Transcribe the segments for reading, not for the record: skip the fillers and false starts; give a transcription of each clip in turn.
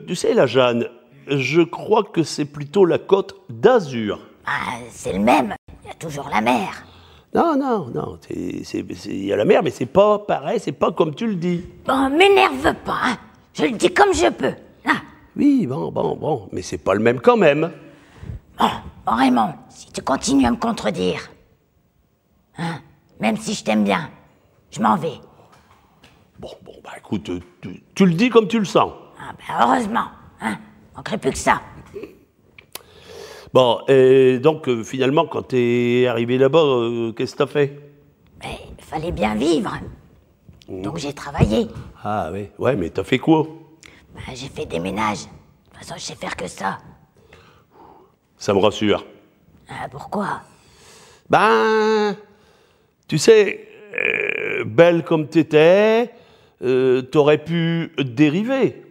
Tu sais, la Jeanne, je crois que c'est plutôt la Côte d'Azur. Ah, c'est le même. Il y a toujours la mer. Non, non, non. Il y a la mer, mais c'est pas pareil, c'est pas comme tu le dis. Bon, m'énerve pas, hein. Je le dis comme je peux. Ah. Oui, bon, mais c'est pas le même quand même. Bon, Raymond, si tu continues à me contredire, hein, même si je t'aime bien, je m'en vais. Bon, bah écoute, tu le dis comme tu le sens. Ah, ben heureusement, hein. Manquerait plus que ça. Bon, et donc finalement, quand t'es arrivé là-bas, qu'est-ce que t'as fait? Mais il fallait bien vivre. Donc j'ai travaillé. Ah oui, ouais, mais t'as fait quoi? Ben, j'ai fait des ménages. De toute façon, je sais faire que ça. Ça me rassure. Ah, pourquoi? Ben, tu sais, belle comme t'étais, t'aurais pu dériver.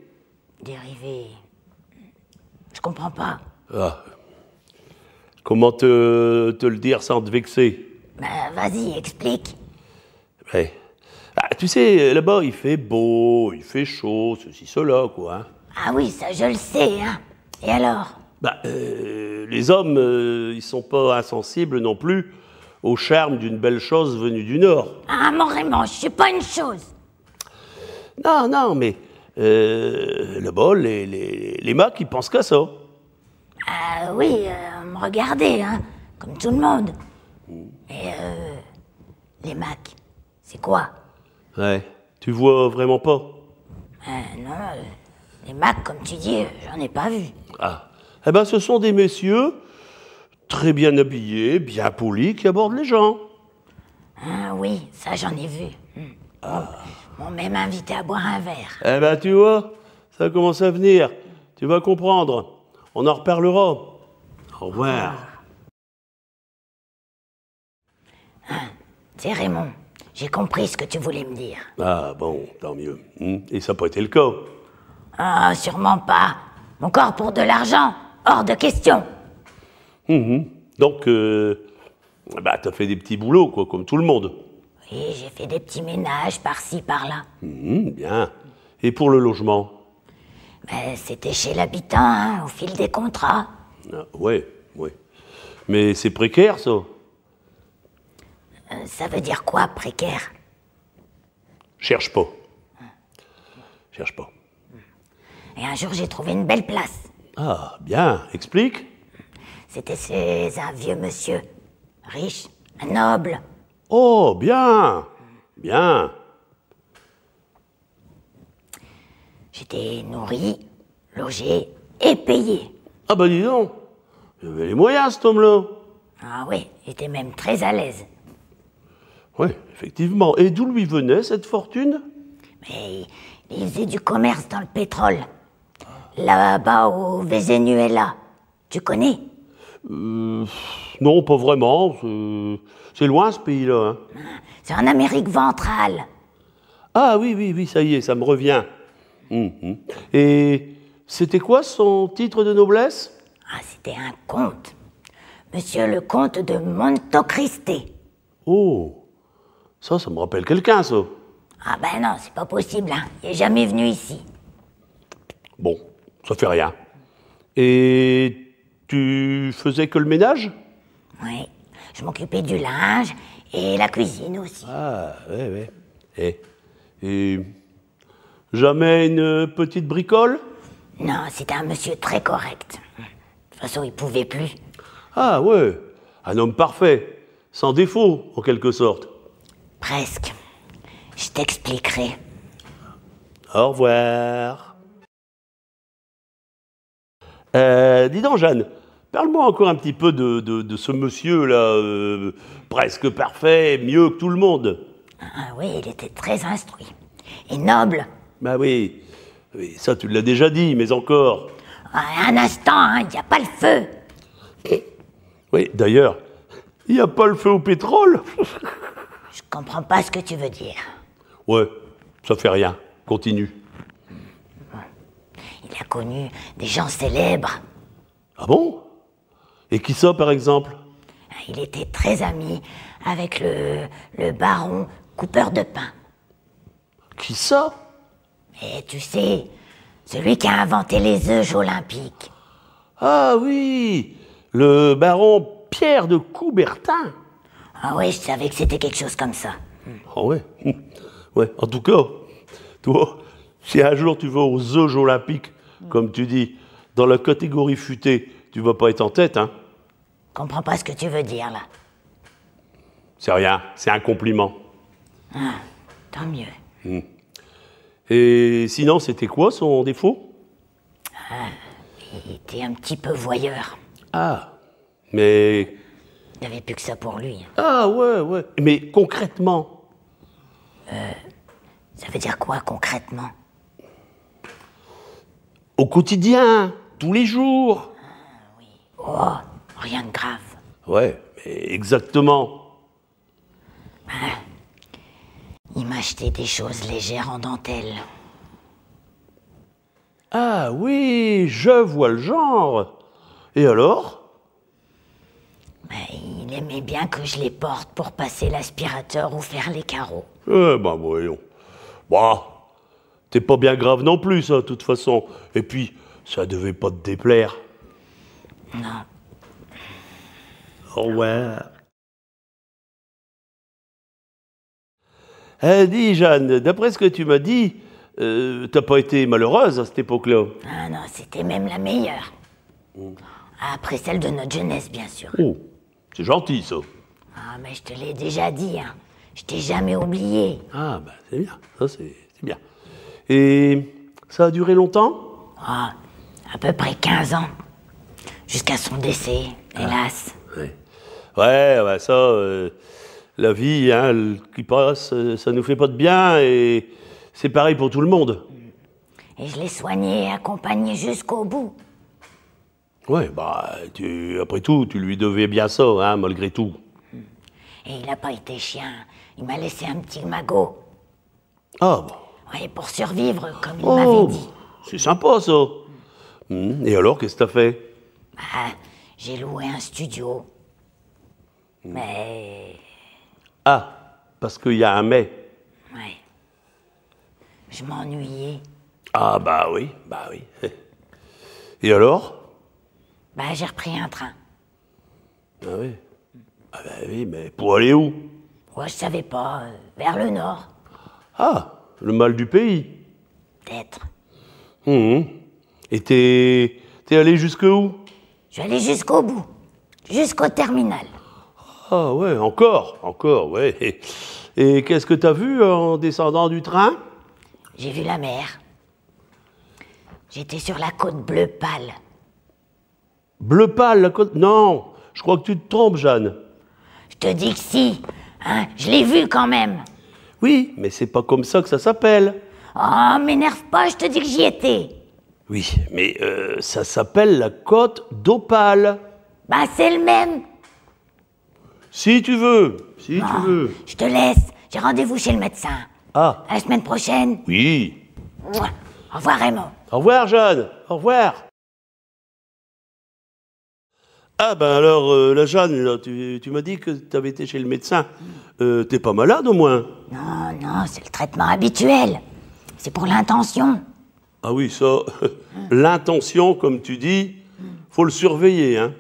Dérivé. Je comprends pas. Ah. Comment te le dire sans te vexer? Ben, vas-y, explique. Ouais. Ah, tu sais, là-bas, il fait beau, il fait chaud, ceci, cela, quoi. Hein. Ah oui, ça je le sais, hein. Et alors? Bah, les hommes, ils sont pas insensibles non plus au charme d'une belle chose venue du Nord. Ah, mon Raymond, je suis pas une chose. Non, mais là-bas, les mecs, ils pensent qu'à ça. Ah oui, me regarder, hein, comme tout le monde. Mais les Macs, c'est quoi? Ouais, tu vois vraiment pas. Non, les Macs, comme tu dis, j'en ai pas vu. Ah, eh ben, ce sont des messieurs très bien habillés, bien polis, qui abordent les gens. Ah oui, ça j'en ai vu. M'ont même invité à boire un verre. Eh ben, tu vois, ça commence à venir. Tu vas comprendre. On en reparlera. Au revoir. C'est Raymond, j'ai compris ce que tu voulais me dire. Ah bon, tant mieux. Et ça n'a pas été le cas. Ah, sûrement pas. Mon corps pour de l'argent, hors de question. Donc, bah, t'as fait des petits boulots, quoi, comme tout le monde. Oui, j'ai fait des petits ménages par-ci, par-là. Bien. Et pour le logement? Ben, c'était chez l'habitant, hein, au fil des contrats. Ah, ouais. Mais c'est précaire, ça. Ça veut dire quoi, précaire? Cherche pas. Et un jour, j'ai trouvé une belle place. Ah, bien. Explique. C'était chez un vieux monsieur, riche, un noble. Oh, bien. J'étais nourri, logé et payé. Ah bah dis donc. Il avait les moyens, cet homme-là. Ah oui, j'étais même très à l'aise. Oui, effectivement. Et d'où lui venait cette fortune? Mais il faisait du commerce dans le pétrole. Là-bas au Venezuela. Tu connais? Non, pas vraiment. C'est loin, ce pays-là. Hein. C'est en Amérique ventrale. Ah oui, ça y est, ça me revient. Et c'était quoi son titre de noblesse? Ah, c'était un comte. Monsieur le comte de Montecristi. Oh, ça me rappelle quelqu'un, ça. Ah ben non, c'est pas possible, hein. Il est jamais venu ici. Bon, ça fait rien. Et tu faisais que le ménage? Oui, je m'occupais du linge et la cuisine aussi. Ah, ouais. Et jamais une petite bricole? Non, c'était un monsieur très correct. De toute façon, il pouvait plus. Ah ouais, un homme parfait, sans défaut, en quelque sorte. Presque. Je t'expliquerai. Au revoir. Dis donc, Jeanne, parle-moi encore un petit peu de ce monsieur-là, presque parfait, mieux que tout le monde. Ah oui, il était très instruit. Et noble. Bah oui, ça tu l'as déjà dit, mais encore. Ah, un instant, hein, il n'y a pas le feu. Oui, d'ailleurs, il n'y a pas le feu au pétrole. Je comprends pas ce que tu veux dire. Ouais, Ça fait rien. Continue. Il a connu des gens célèbres. Ah bon? Et qui ça, par exemple? Il était très ami avec le baron coupeur de pain. Qui ça? Et tu sais, celui qui a inventé les œufs olympiques. Ah oui, le baron Pierre de Coubertin. Ah oui, je savais que c'était quelque chose comme ça. Ah ouais. Ouais, en tout cas, toi, si un jour tu vas aux Jeux olympiques, comme tu dis, dans la catégorie futée, tu vas pas être en tête, hein? Je comprends pas ce que tu veux dire, là. C'est rien, c'est un compliment. Ah, tant mieux. Et sinon, c'était quoi son défaut? Il était un petit peu voyeur. Ah, mais... Il n'y avait plus que ça pour lui. Ah ouais, ouais. Mais concrètement? Ça veut dire quoi, concrètement? Au quotidien, tous les jours. Oh, rien de grave. Ouais, mais exactement. Il m'achetait des choses légères en dentelle. Ah oui, je vois le genre. Et alors? Mais il aimait bien que je les porte pour passer l'aspirateur ou faire les carreaux. Ben voyons. Bah, t'es pas bien grave non plus, ça, de toute façon. Et puis, ça devait pas te déplaire. Non. Au revoir. Dis, Jeanne, d'après ce que tu m'as dit, t'as pas été malheureuse à cette époque-là. Ah non, c'était même la meilleure. Après celle de notre jeunesse, bien sûr. Oh, c'est gentil, ça. Ah, mais je te l'ai déjà dit, hein. Je t'ai jamais oublié. Ah, ben c'est bien, ça c'est bien. Et ça a duré longtemps? Ah, à peu près 15 ans. Jusqu'à son décès, hélas. Ouais, ça, la vie hein, qui passe, ça nous fait pas de bien et c'est pareil pour tout le monde. Et je l'ai soigné et accompagné jusqu'au bout. Ouais, bah, après tout, tu lui devais bien ça, hein, malgré tout. Et il n'a pas été chien. Il m'a laissé un petit magot. Ah, bon. Ouais, pour survivre, comme il Oh, m'avait dit. c'est sympa, ça. Et alors, qu'est-ce que t'as fait? Bah, j'ai loué un studio. Mais... Ah, parce qu'il y a un mais. ouais. Je m'ennuyais. Ah, bah oui. Et alors? Bah, j'ai repris un train. Ah oui. Ah bah oui, mais pour aller où? Ouais, je savais pas. Vers le nord, Ah, le mal du pays. peut-être. Et t'es allé jusque où? Je suis allé jusqu'au bout. Jusqu'au terminal. Ah ouais, encore, ouais. Et qu'est-ce que t'as vu en descendant du train? J'ai vu la mer. J'étais sur la côte bleue pâle. Bleu pâle, la côte... Non, je crois que tu te trompes, Jeanne. Je te dis que si. Hein, je l'ai vu quand même. Oui, mais c'est pas comme ça que ça s'appelle. Oh, m'énerve pas, je te dis que j'y étais. Oui, mais ça s'appelle la côte d'Opale. Bah, c'est le même. Si tu veux, si tu veux. Je te laisse. J'ai rendez-vous chez le médecin. Ah, À la semaine prochaine. oui. Mouah. Au revoir, Raymond. Au revoir, Jeanne. Au revoir. Ah ben alors, la Jeanne, là, tu m'as dit que tu avais été chez le médecin. T'es pas malade au moins? Non, c'est le traitement habituel. C'est pour l'intention. Ah oui, ça, l'intention, comme tu dis, faut le surveiller, hein.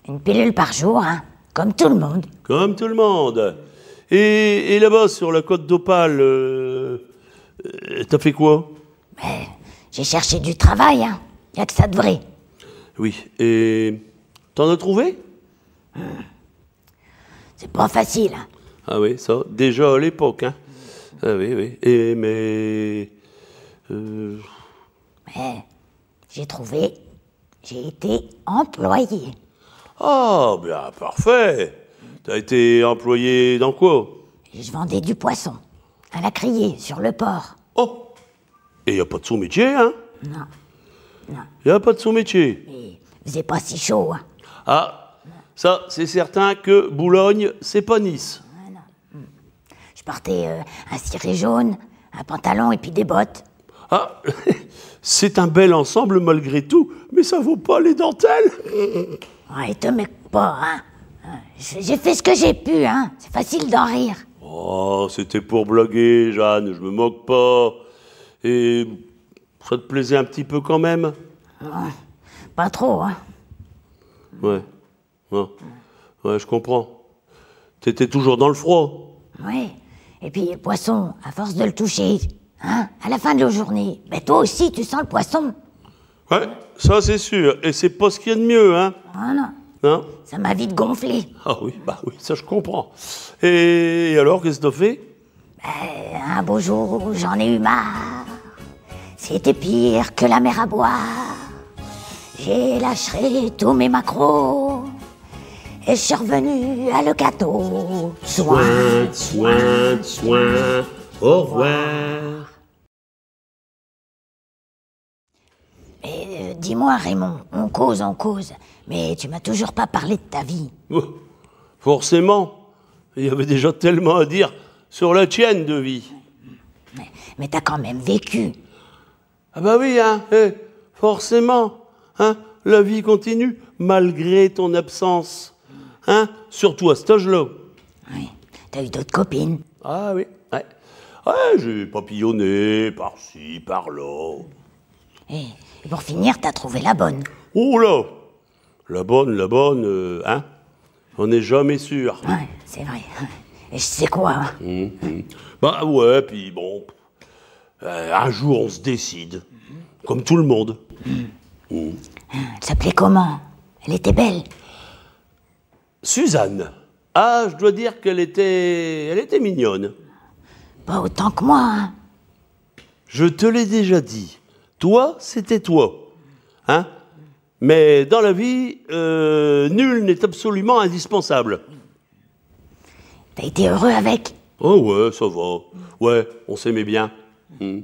Une pilule par jour, hein, comme tout le monde. Comme tout le monde. Et là-bas, sur la côte d'Opale, t'as fait quoi? Mais j'ai cherché du travail, hein. Y a que ça de vrai. Oui, et t'en as trouvé? C'est pas facile, hein. Ah oui, ça, déjà à l'époque, hein. Ah oui. Et mais... Mais j'ai trouvé, j'ai été employé. Ah, bien, parfait. T'as été employé dans quoi? Et je vendais du poisson, à la criée, sur le port. Oh! Et y a pas de sous-métier, hein? Non, Y a pas de sous-métier. il faisait pas si chaud, hein. Ah, ça, c'est certain que Boulogne, c'est pas Nice. Je portais un ciré jaune, un pantalon et puis des bottes. Ah, c'est un bel ensemble malgré tout, mais ça vaut pas les dentelles. Ouais, te mec pas, hein. J'ai fait ce que j'ai pu, hein. C'est facile d'en rire. Oh, c'était pour blaguer, Jeanne, je me moque pas. Et ça te plaisait un petit peu quand même? Pas trop, hein. Ouais, ouais, je comprends. T'étais toujours dans le froid. Oui. Et puis le poisson, à force de le toucher, hein, à la fin de la journée, ben toi aussi tu sens le poisson. Ouais, ça c'est sûr. Et c'est pas ce qu'il y a de mieux, hein? Ah non, Hein? ça m'a vite gonflé. Ah oui, bah oui, ça je comprends. Et alors, qu'est-ce que t'as fait? Un beau jour, j'en ai eu marre. C'était pire que la mer à boire. J'ai lâché tous mes maquereaux. Et je suis revenu à le gâteau. Soin, soin, soin, au revoir. Mais dis-moi, Raymond, on cause, mais tu m'as toujours pas parlé de ta vie. Oh, forcément, il y avait déjà tellement à dire sur la tienne de vie. Mais t'as quand même vécu. Ah bah oui, hein, forcément, hein, la vie continue malgré ton absence, hein, surtout à cet âge-là. Oui, t'as eu d'autres copines. Ah oui, ouais, ouais, j'ai papillonné par-ci, par-là. Et pour finir, t'as trouvé la bonne. Oh là, la bonne, hein, on n'est jamais sûr. Ouais, c'est vrai. Et je sais quoi, hein. Bah ouais, puis bon, un jour on se décide, comme tout le monde. Elle s'appelait comment? Elle était belle. Suzanne. Ah, je dois dire qu'elle était mignonne. Pas autant que moi, hein. Je te l'ai déjà dit. Toi, c'était toi. Hein? Mais dans la vie, nul n'est absolument indispensable. T'as été heureux avec. Oh ouais, ça va. Ouais, on s'aimait bien. Mais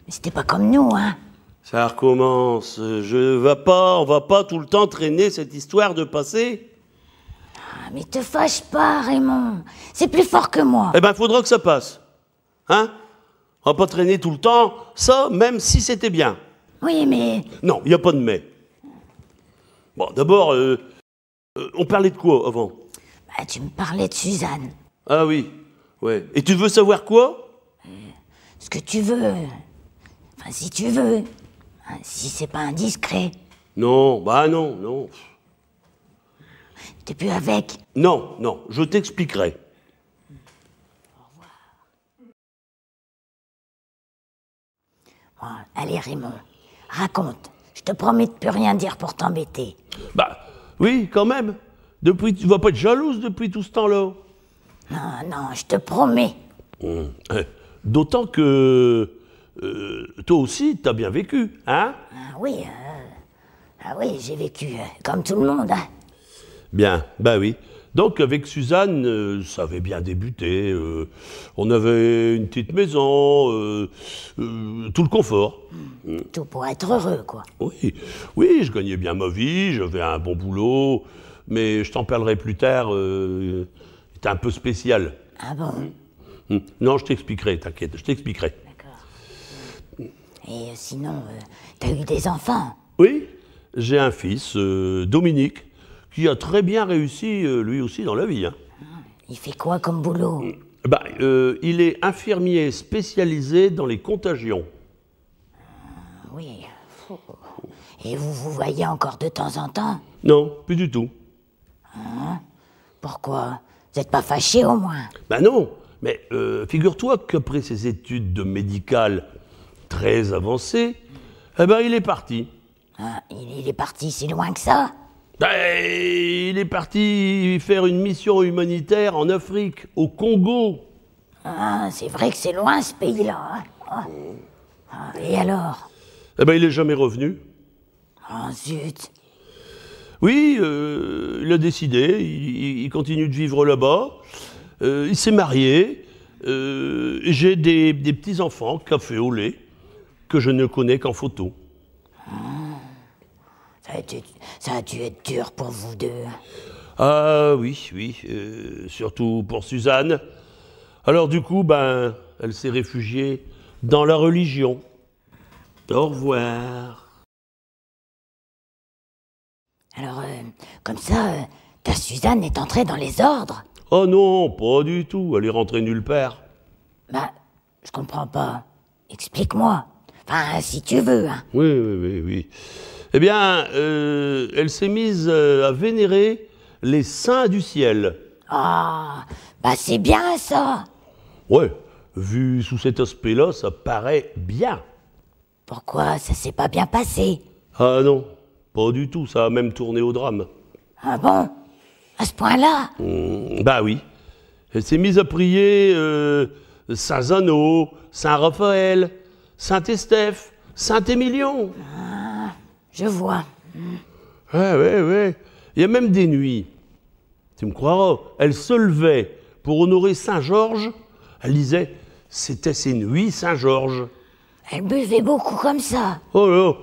c'était pas comme nous, hein. Ça recommence. On va pas tout le temps traîner cette histoire de passé. Ah, mais te fâche pas, Raymond. C'est plus fort que moi. Eh ben, faudra que ça passe. Hein? On va pas traîner tout le temps, ça, même si c'était bien. Oui, mais... Non, il n'y a pas de mais. Bon, d'abord, on parlait de quoi avant? Bah, tu me parlais de Suzanne. Ah oui, ouais. Et tu veux savoir quoi? Ce que tu veux. Enfin, si tu veux. Hein, si c'est pas indiscret. Non, bah non, non. T'es plus avec. Non, non, je t'expliquerai. Bon, allez, Raymond, raconte. Je te promets de plus rien dire pour t'embêter. Bah, oui, quand même. Tu vas pas être jalouse depuis tout ce temps-là. Non, non, je te promets. D'autant que toi aussi, t'as bien vécu, hein? Ah oui, j'ai vécu comme tout le monde, hein. Bien, bah oui. Donc avec Suzanne, ça avait bien débuté. On avait une petite maison, tout le confort. Tout pour être heureux, quoi. Oui, oui, je gagnais bien ma vie, j'avais un bon boulot, mais je t'en parlerai plus tard. C'était un peu spécial. Ah bon? Non, je t'expliquerai, t'inquiète, je t'expliquerai. D'accord. Et sinon, t'as eu des enfants? Oui, j'ai un fils, Dominique, qui a très bien réussi, lui aussi, dans la vie. Hein. Il fait quoi comme boulot? Bah, il est infirmier spécialisé dans les contagions. Oui. Et vous vous voyez encore de temps en temps? Non, plus du tout. Pourquoi? Vous n'êtes pas fâchés au moins? Ben non, mais figure-toi qu'après ses études de médicales très avancées, eh ben il est parti. Ah, il est parti si loin que ça? Il est parti faire une mission humanitaire en Afrique, au Congo. Ah, c'est vrai que c'est loin ce pays-là, hein. Ah, et alors? Eh ben il est jamais revenu. Oh zut! Oui, il a décidé, il continue de vivre là-bas, il s'est marié, j'ai des petits-enfants, café au lait, que je ne connais qu'en photo. Ça a dû être dur pour vous deux. Ah oui, oui, surtout pour Suzanne. Alors du coup, ben, elle s'est réfugiée dans la religion. Au revoir. Alors, comme ça, ta Suzanne est entrée dans les ordres? Oh non, pas du tout, elle est rentrée nulle part. Bah, je comprends pas. Explique-moi. Enfin, si tu veux, hein. Oui. Eh bien, elle s'est mise à vénérer les saints du ciel. Ah, bah c'est bien ça. Ouais, vu sous cet aspect-là, ça paraît bien. Pourquoi ça s'est pas bien passé? Ah non, pas du tout, ça a même tourné au drame. Ah bon? À ce point-là? Bah oui. Elle s'est mise à prier Saint Zano, Saint Raphaël, Saint Estèphe, Saint Émilion. Je vois. Ouais. Il y a même des nuits. Tu me croiras, elle se levait pour honorer Saint Georges. Elle disait, c'était ses nuits Saint Georges. Elle buvait beaucoup comme ça. Oh là.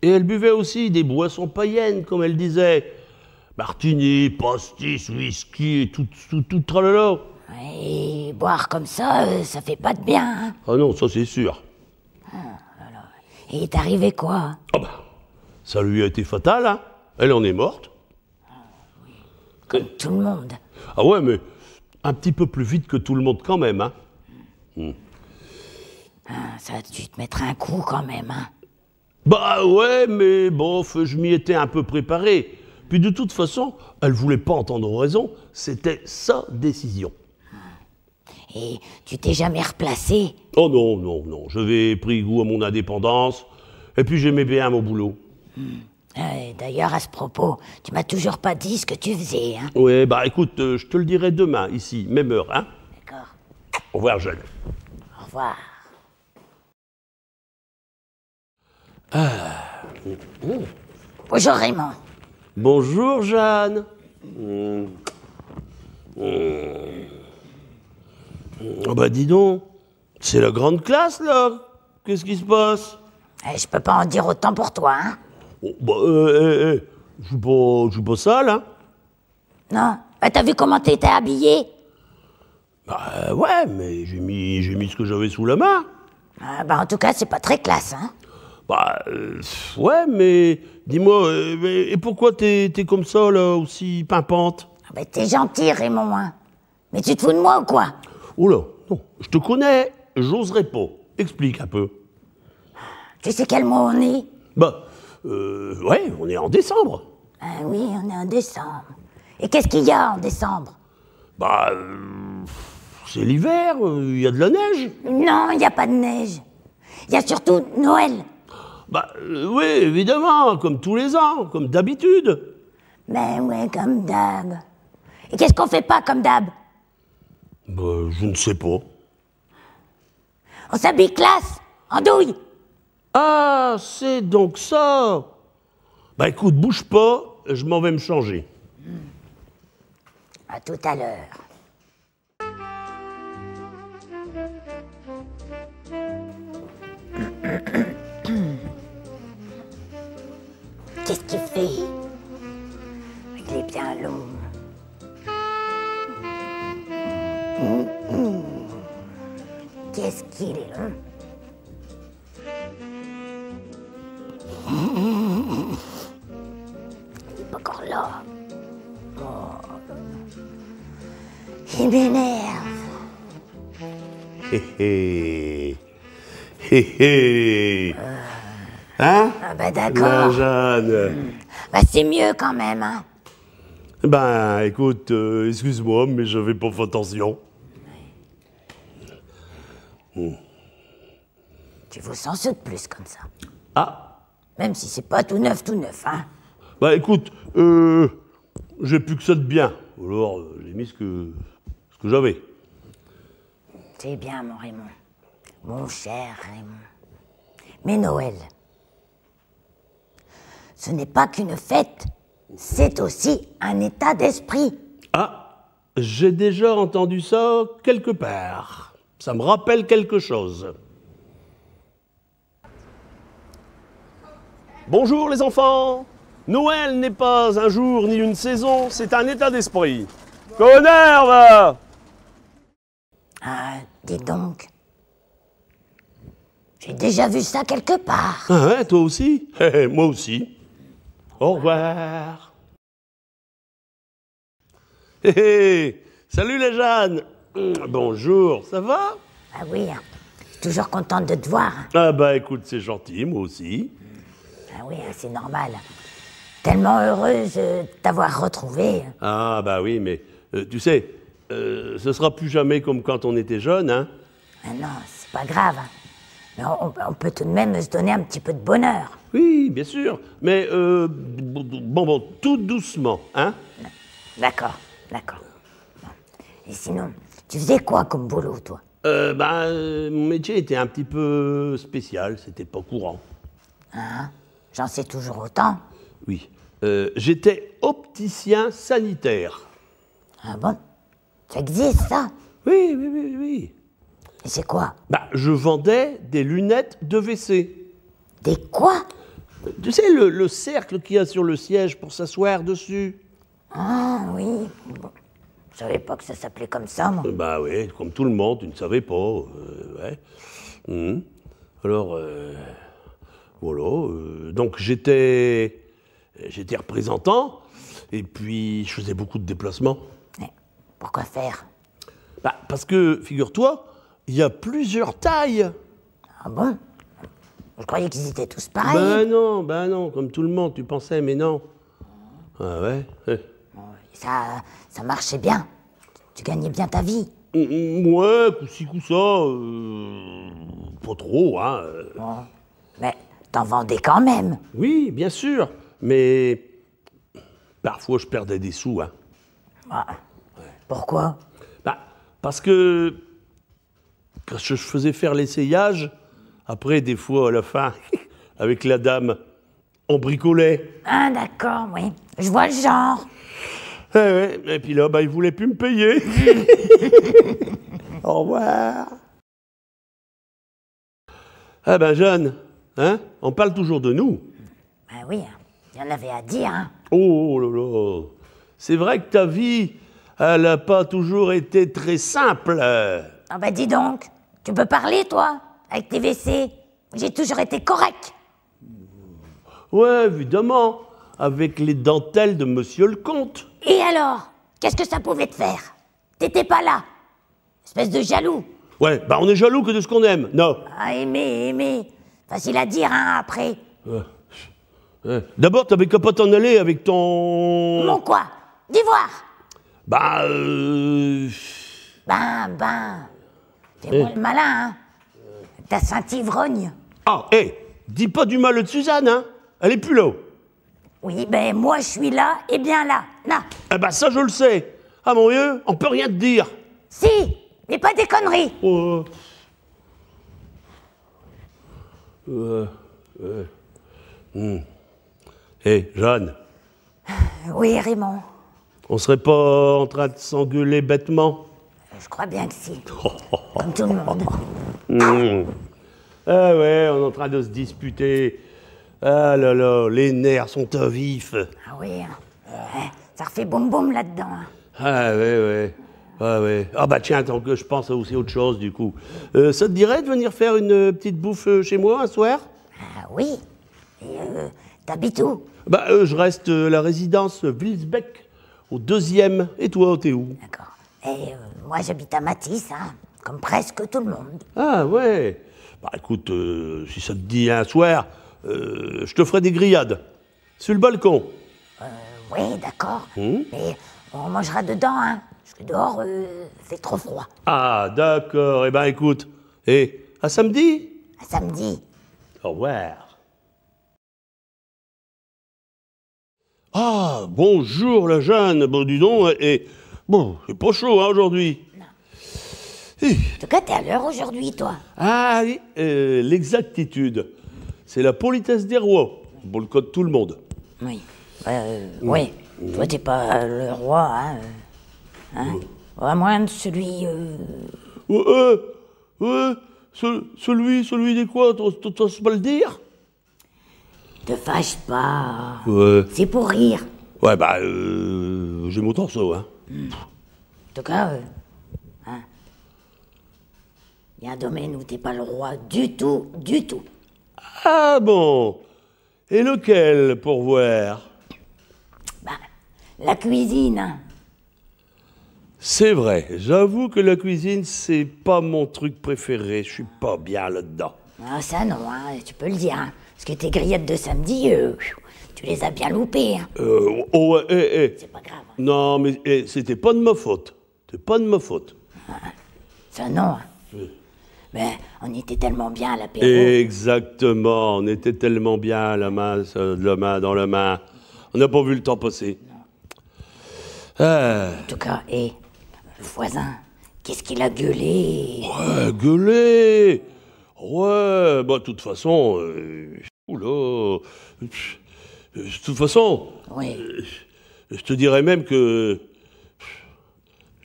Et elle buvait aussi des boissons païennes, comme elle disait. Martini, pastis, whisky, et tout tralala. Et boire comme ça, ça fait pas de bien, hein. Ah non, ça c'est sûr. Et il est arrivé quoi? Ah bah, ça lui a été fatal, hein. Elle en est morte. Comme tout le monde. Ah ouais, mais un petit peu plus vite que tout le monde quand même, hein. Ça a dû te mettre un coup quand même, hein. Bah ouais, mais bof, je m'y étais un peu préparé. Puis de toute façon, elle voulait pas entendre raison, c'était sa décision. Et tu t'es jamais replacé? Oh non, j'avais pris goût à mon indépendance, et puis j'aimais bien mon boulot. D'ailleurs, à ce propos, tu m'as toujours pas dit ce que tu faisais, hein. Ouais, bah écoute, je te le dirai demain, ici, même heure, hein. D'accord. Au revoir, Jeanne. Au revoir. Bonjour Raymond. Bonjour, Jeanne. Oh bah dis donc, c'est la grande classe, là. Qu'est-ce qui se passe? Je peux pas en dire autant pour toi, hein. Oh, bah, je suis pas sale, hein. Non? Bah, t'as vu comment t'étais habillé? Bah ouais, mais j'ai mis ce que j'avais sous la main. Bah, en tout cas, c'est pas très classe, hein. Bah ouais, mais dis-moi, et pourquoi t'es comme ça, là, aussi pimpante? Bah, t'es gentil, Raymond, hein. Mais tu te fous de moi ou quoi? Oh là, non, je te connais, j'oserais pas. Explique un peu. Tu sais quel mois on est? Bah, ouais, on est en décembre. Oui, on est en décembre. Et qu'est-ce qu'il y a en décembre? Bah, c'est l'hiver, il y a de la neige. Non, il n'y a pas de neige. Il y a surtout Noël. Bah, oui, évidemment, comme tous les ans, comme d'habitude. Ben ouais, comme d'hab. Et qu'est-ce qu'on fait pas comme d'hab? Bah, je ne sais pas. On s'habille classe, en douille. Ah, c'est donc ça. Bah écoute, bouge pas, je m'en vais me changer. À tout à l'heure. Qu'est-ce qu'il fait? Il est bien long. Qu'est-ce qu'il est long? Il est pas encore là. Oh. Il m'énerve. Hé hé. Hé hé. Hein? Ah bah La d'accord. Jeanne. Bah c'est mieux quand même, hein. Ben, écoute, excuse-moi, mais j'avais pas fait attention. Tu vous sens de plus comme ça. Ah, Même si c'est pas tout neuf, hein. bah écoute, j'ai plus que ça de bien. Alors, j'ai mis ce que j'avais. C'est bien, mon Raymond. Mon cher Raymond. Mais Noël, ce n'est pas qu'une fête, c'est aussi un état d'esprit. Ah, j'ai déjà entendu ça quelque part. Ça me rappelle quelque chose. Bonjour les enfants. Noël n'est pas un jour ni une saison, c'est un état d'esprit. Connard, va! Ah, dis donc. J'ai déjà vu ça quelque part. Ah ouais, toi aussi? Moi aussi. Au revoir. Hé hé, salut la Jeanne. Bonjour, ça va? Ah oui, hein. Je suis toujours contente de te voir. Ah bah écoute, c'est gentil, moi aussi. Ah oui, hein, c'est normal. Tellement heureuse de t'avoir retrouvé. Ah bah oui, mais tu sais, ce sera plus jamais comme quand on était jeune, hein? Ah non, c'est pas grave. Hein. Mais on peut tout de même se donner un petit peu de bonheur. Oui, bien sûr, mais bon, tout doucement, hein? D'accord, d'accord. Bon. Et sinon, tu faisais quoi comme boulot, toi? Mon métier était un petit peu spécial, c'était pas courant. Hein? J'en sais toujours autant. Oui, j'étais opticien sanitaire. Ah bon? Ça existe, ça? Oui. Et c'est quoi? Je vendais des lunettes de WC. Des quoi? Tu sais, le cercle qu'il y a sur le siège pour s'asseoir dessus? Ah oui. Bon. Je savais pas que ça s'appelait comme ça, moi. Bah oui, comme tout le monde, tu ne savais pas. Ouais. Alors, voilà. Donc j'étais représentant, et puis je faisais beaucoup de déplacements. Mais pourquoi faire? Parce que, figure-toi, il y a plusieurs tailles. Ah bon? Je croyais qu'ils étaient tous pareils. Ben non, comme tout le monde, tu pensais, mais non. Ah ouais. Ça marchait bien. Tu gagnais bien ta vie. Ouais, coup-ci, coup-ça, pas trop, hein. Bon. Mais t'en vendais quand même. Oui, bien sûr, mais parfois je perdais des sous, hein. Ah. Pourquoi? Parce que quand je faisais faire l'essayage, après, des fois, à la fin, avec la dame, on bricolait. Ah d'accord, oui. Je vois le genre. Ouais. Et puis là, il voulait plus me payer. Au revoir. Ah ben, Jeanne, hein, on parle toujours de nous. Ben oui, il y en avait à dire, hein. Oh là là, c'est vrai que ta vie, elle n'a pas toujours été très simple. Ah ben dis donc, tu peux parler, toi, avec tes WC. J'ai toujours été correct. Ouais, évidemment, avec les dentelles de Monsieur le Comte. Et alors? Qu'est-ce que ça pouvait te faire? T'étais pas là. Espèce de jaloux. Ouais, on est jaloux que de ce qu'on aime, non. Ah, aimer. Facile à dire, hein, après. D'abord, t'avais qu'à pas t'en aller avec ton... Mon quoi? D'ivoire. Fais-moi le malin, hein. Ta Saint-Ivrogne. Ah, dis pas du mal de Suzanne, hein. Elle est plus là. Oui, ben moi je suis là et bien là. Là. Ça je le sais. Ah mon vieux, on peut rien te dire. Si, mais pas des conneries. Jeanne, Oui, Raymond. on serait pas en train de s'engueuler bêtement? Je crois bien que si. Comme tout le monde. Ah ouais, on est en train de se disputer. Ah là là, les nerfs sont à vif. Ah oui, ça refait boum boum là-dedans. Hein. Ah ouais. Ah tiens, attends que je pense à aussi autre chose du coup. Ça te dirait de venir faire une petite bouffe chez moi un soir? Ah oui. Et t'habites où? Je reste à la résidence Wilsbeck, au 2e. Et toi, t'es où? D'accord. Et moi j'habite à Matisse, hein, comme presque tout le monde. Ah ouais. Écoute, si ça te dit un soir, je te ferai des grillades. Sur le balcon. Oui, d'accord. Mais on mangera dedans, hein. Parce que dehors, fait trop froid. Ah, d'accord. Écoute. À samedi? À samedi. Au revoir. Ah, bonjour la Jeanne. Bon, dis donc, c'est pas chaud, hein, aujourd'hui. En tout cas, t'es à l'heure aujourd'hui, toi. Ah oui, l'exactitude. C'est la politesse des rois. Pour le code de tout le monde. Oui. Oui. Toi, t'es pas le roi, hein. À moins de celui... Celui des quoi? T'oses pas le dire? Te fâche pas. Ouais. C'est pour rire. Ouais, j'ai mon torso, hein. En tout cas, Il y a un domaine où t'es pas le roi du tout, du tout. Ah bon? Et lequel, pour voir? Bah, la cuisine, hein. C'est vrai, j'avoue que la cuisine, c'est pas mon truc préféré. Je suis pas bien là-dedans. Ah, ça non, hein, tu peux le dire. Hein. Parce que tes grillettes de samedi, tu les as bien loupées. Hein. Oh, ouais, C'est pas grave. Hein. Non, mais c'était pas de ma faute. C'était pas de ma faute. Ça non. Hein. Mais on était tellement bien à l'apéro. Exactement, on était tellement bien, la main dans la main. On n'a pas vu le temps passer. Ah. En tout cas, le voisin, qu'est-ce qu'il a gueulé? Ouais, gueuler. Ouais, bah de toute façon, oula. De toute façon, Oui. je te dirais même que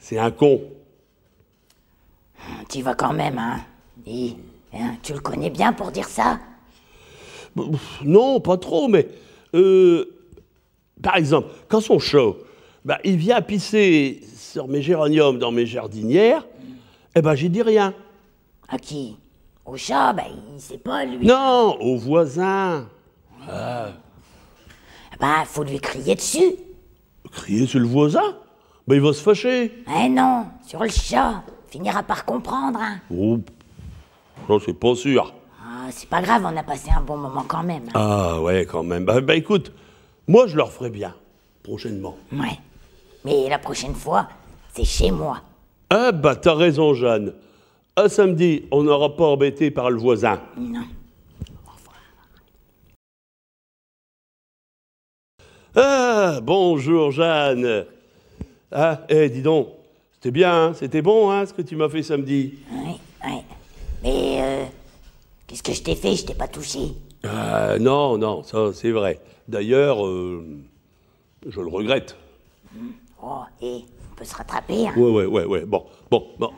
c'est un con. Tu y vas quand même, hein. Tu le connais bien pour dire ça? Non, pas trop, mais par exemple, quand son chat, bah, il vient pisser sur mes géraniums dans mes jardinières, eh ben j'y dis rien. À qui? Au chat? Ben, il sait pas, lui. Non, au voisin. Ben, faut lui crier dessus. Crier sur le voisin? Ben il va se fâcher. Eh non, sur le chat. Finira par comprendre, hein. Oh, non, c'est pas sûr. Ah, c'est pas grave, on a passé un bon moment quand même. Hein. Ah ouais, quand même. Bah écoute, moi je leur ferai bien, prochainement. Ouais. Mais la prochaine fois, c'est chez moi. Ah bah t'as raison, Jeanne. À samedi, on n'aura pas embêté par le voisin. Non. Ah, bonjour, Jeanne. Ah, dis donc, c'était bien, hein, c'était bon, hein, ce que tu m'as fait samedi. Oui. Mais, qu'est-ce que je t'ai fait? Je t'ai pas touché. Non, ça c'est vrai. D'ailleurs, je le regrette. Oh, on peut se rattraper, hein. Ouais. Bon,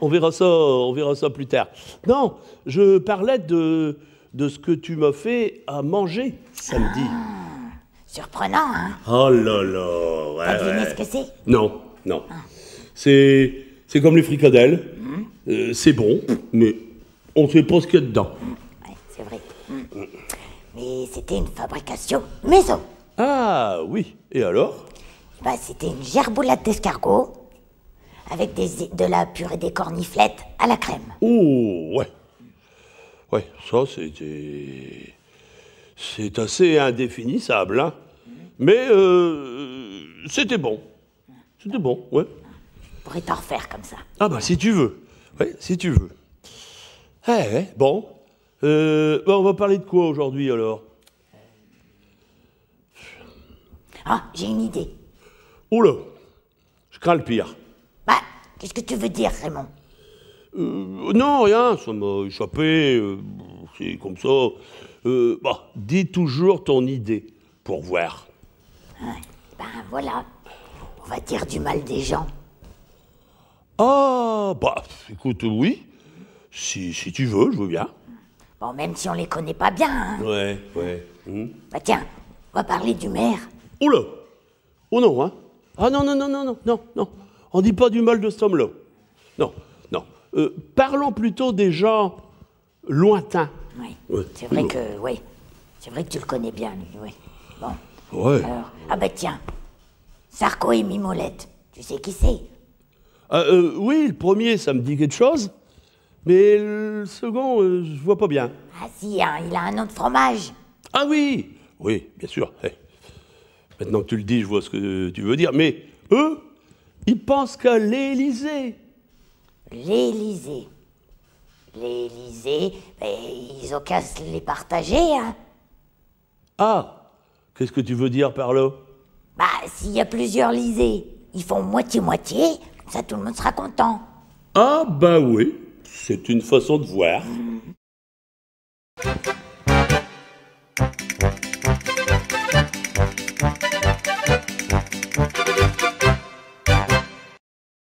on verra ça plus tard. Non, je parlais de ce que tu m'as fait à manger samedi. Surprenant, hein. Oh là là, ouais. T'as deviné ce que c'est? Non. C'est comme les fricadelles. C'est bon, mais on ne sait pas ce qu'il y a dedans. Ouais, c'est vrai. Mais c'était une fabrication maison. Ah oui, et alors? Bah, c'était une gerboulade d'escargot avec de la purée des corniflettes à la crème. Oh, ouais. Ouais, ça, c'est assez indéfinissable, hein. Mais c'était bon. C'était bon, ouais. Je pourrais t'en refaire comme ça. Ah bah, si tu veux. Ouais, si tu veux. Bon. On va parler de quoi aujourd'hui, alors? Ah, j'ai une idée. Oula, je crains le pire. Bah, qu'est-ce que tu veux dire, Raymond? Non, rien, ça m'a échappé. C'est comme ça. Dis toujours ton idée, pour voir. Ben voilà, on va dire du mal des gens. Ah, écoute, oui. Si tu veux, je veux bien. Bon, même si on les connaît pas bien, hein. Ouais. Bah tiens, on va parler du maire. Oula! Oh non, hein? Ah non. On dit pas du mal de cet homme-là. Non. Parlons plutôt des gens lointains. Oui, Ouais, c'est vrai non. que, oui. C'est vrai que tu le connais bien, lui, oui. Bon. Ouais. Alors, bah tiens, Sarko et Mimolette, tu sais qui c'est? Oui, le premier, ça me dit quelque chose. Mais le second, je vois pas bien. Ah si, hein, il a un nom de fromage. Ah oui, bien sûr. Maintenant que tu le dis, je vois ce que tu veux dire. Mais eux, ils pensent qu'à l'Élysée. L'Élysée. L'Élysée, ils ont qu'à se les partager, hein. Ah, qu'est-ce que tu veux dire par là? Bah, s'il y a plusieurs lysées, ils font moitié-moitié, comme ça tout le monde sera content. Ah bah oui, c'est une façon de voir.